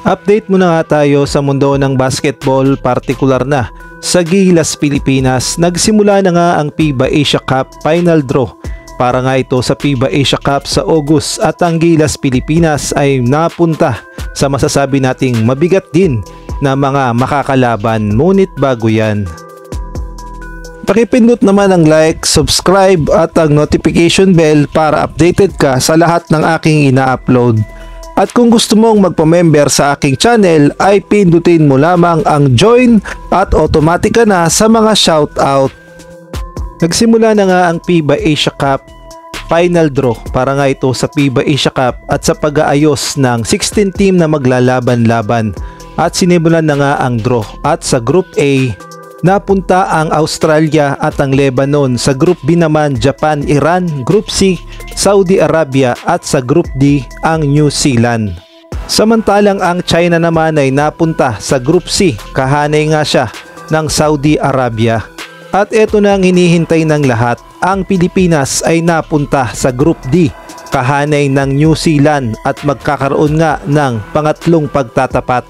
Update muna nga tayo sa mundo ng basketball, partikular na sa Gilas, Pilipinas. Nagsimula na nga ang FIBA Asia Cup Final Draw para nga ito sa FIBA Asia Cup sa August, at ang Gilas, Pilipinas ay napunta sa masasabi nating mabigat din na mga makakalaban. Ngunit bago yan, pakipindot naman ang like, subscribe at ang notification bell para updated ka sa lahat ng aking ina-upload. At kung gusto mong magpa-member sa aking channel ay pindutin mo lamang ang join at automatic ka na sa mga shoutout. Nagsimula na nga ang FIBA Asia Cup Final Draw para nga ito sa FIBA Asia Cup at sa pag-aayos ng 16 team na maglalaban-laban, at sinimulan na nga ang draw. At sa Group A, napunta ang Australia at ang Lebanon. Sa Group B naman, Japan, Iran. Group C, Saudi Arabia, at sa Group D ang New Zealand. Samantalang ang China naman ay napunta sa Group C, kahanay nga siya ng Saudi Arabia. At eto na ang hinihintay ng lahat, ang Pilipinas ay napunta sa Group D, kahanay ng New Zealand, at magkakaroon nga ng pangatlong pagtatapat.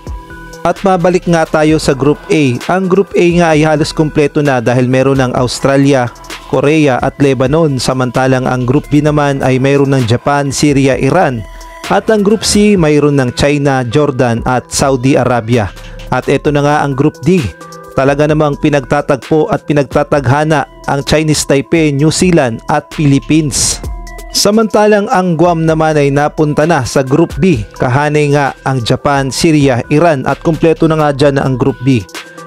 At mabalik nga tayo sa Group A. Ang Group A nga ay halos kumpleto na dahil meron ng Australia, Korea at Lebanon, samantalang ang Group B naman ay mayroon ng Japan, Syria, Iran, at ang Group C mayroon ng China, Jordan at Saudi Arabia. At ito na nga ang Group D. Talaga namang pinagtatagpo at pinagtataghana ang Chinese Taipei, New Zealand at Philippines. Samantalang ang Guam naman ay napunta na sa Group B, kahanay nga ang Japan, Syria, Iran, at kumpleto na nga dyan ang Group B.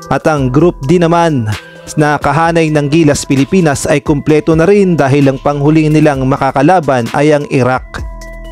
At ang Group D naman na kahanay ng Gilas, Pilipinas ay kumpleto na rin dahil ang panghuling nilang makakalaban ay ang Iraq.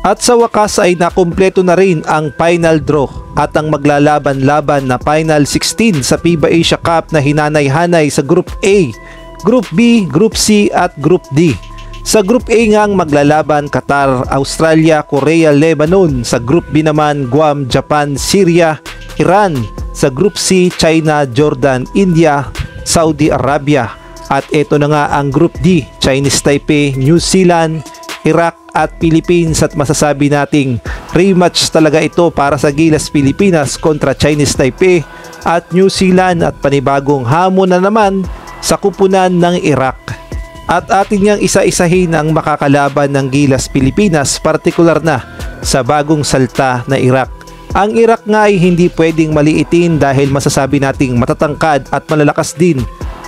At sa wakas ay nakumpleto na rin ang Final Draw at ang maglalaban-laban na Final 16 sa FIBA Asia Cup na hinanay-hanay sa Group A, Group B, Group C at Group D. Sa Group A nga ang maglalaban Qatar, Australia, Korea, Lebanon. Sa Group B naman Guam, Japan, Syria, Iran. Sa Group C, China, Jordan, India, Saudi Arabia. At ito na nga ang Group D, Chinese Taipei, New Zealand, Iraq at Philippines. At masasabi nating rematch talaga ito para sa Gilas, Pilipinas kontra Chinese Taipei at New Zealand, at panibagong hamon na naman sa kupunan ng Iraq. At atin niyang isa-isahin ang makakalaban ng Gilas, Pilipinas, partikular na sa bagong salta na Iraq. Ang Iraq nga ay hindi pwedeng maliitin dahil masasabi nating matatangkad at malalakas din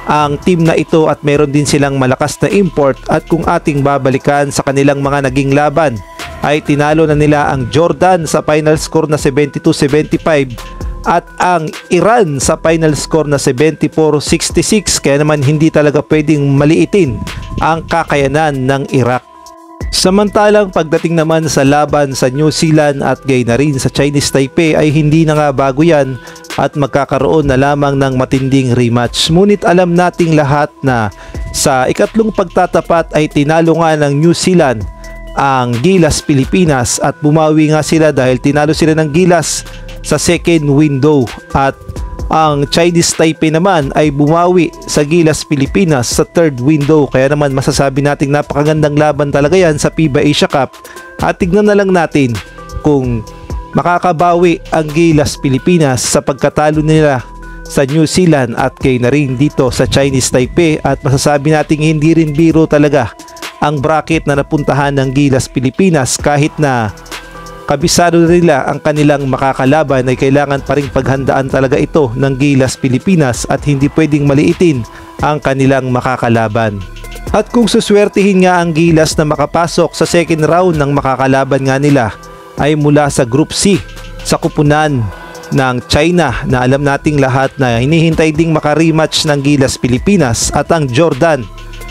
ang team na ito, at meron din silang malakas na import. At kung ating babalikan sa kanilang mga naging laban ay tinalo na nila ang Jordan sa final score na 72-75 at ang Iran sa final score na 74-66, kaya naman hindi talaga pwedeng maliitin ang kakayanan ng Iraq. Samantalang pagdating naman sa laban sa New Zealand at gayon na rin sa Chinese Taipei ay hindi na nga bago yan at magkakaroon na lamang ng matinding rematch. Ngunit alam nating lahat na sa ikatlong pagtatapat ay tinalo nga ng New Zealand ang Gilas, Pilipinas, at bumawi nga sila dahil tinalo sila ng Gilas sa second window, at ang Chinese Taipei naman ay bumawi sa Gilas, Pilipinas sa third window. Kaya naman masasabi nating napakagandang laban talaga yan sa FIBA Asia Cup, at tignan na lang natin kung makakabawi ang Gilas, Pilipinas sa pagkatalo nila sa New Zealand at kay na rin dito sa Chinese Taipei. At masasabi nating hindi rin biro talaga ang bracket na napuntahan ng Gilas, Pilipinas. Kahit na kabisado nila ang kanilang makakalaban ay kailangan pa rin paghandaan talaga ito ng Gilas, Pilipinas, at hindi pwedeng maliitin ang kanilang makakalaban. At kung suswertihin nga ang Gilas na makapasok sa second round ng makakalaban nga nila ay mula sa Group C sa kupunan ng China, na alam nating lahat na hinihintay ding makarematch ng Gilas, Pilipinas, at ang Jordan,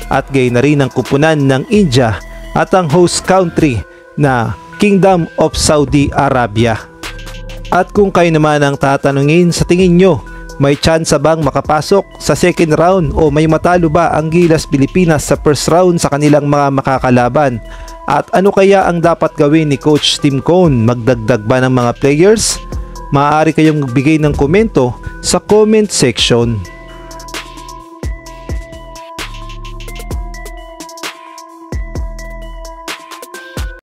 at gayon na rin ang kupunan ng India at ang host country na Kingdom of Saudi Arabia. At kung kayo naman ang tatanungin, sa tingin nyo may chance bang makapasok sa second round o may matalo ba ang Gilas, Pilipinas sa first round sa kanilang mga makakalaban? At ano kaya ang dapat gawin ni Coach Tim Cone? Magdagdag ba ng mga players? Maaari kayong magbigay ng komento sa comment section.